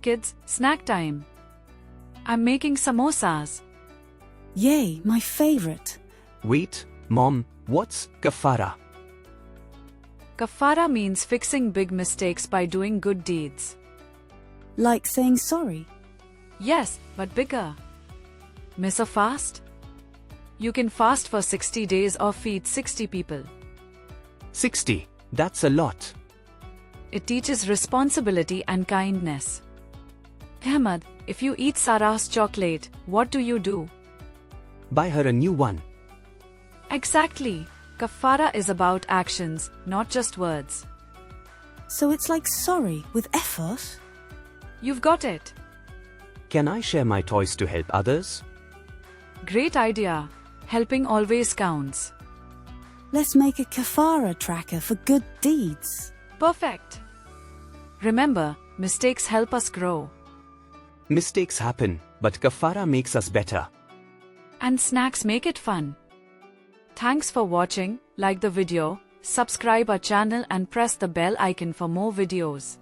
Kids, snack time. I'm making samosas. Yay, my favorite. Wait, Mom, what's Kaffara? Kaffara means fixing big mistakes by doing good deeds. Like saying sorry. Yes, but bigger. Miss a fast? You can fast for 60 days or feed 60 people. 60. That's a lot. It teaches responsibility and kindness. Ahmad, if you eat Sarah's chocolate, what do? Buy her a new one. Exactly. Kaffara is about actions, not just words. So it's like sorry with effort? You've got it. Can I share my toys to help others? Great idea. Helping always counts. Let's make a Kaffara tracker for good deeds. Perfect. Remember, mistakes help us grow. Mistakes happen, but Kaffara makes us better. And snacks make it fun. Thanks for watching. Like the video, subscribe our channel and press the bell icon for more videos.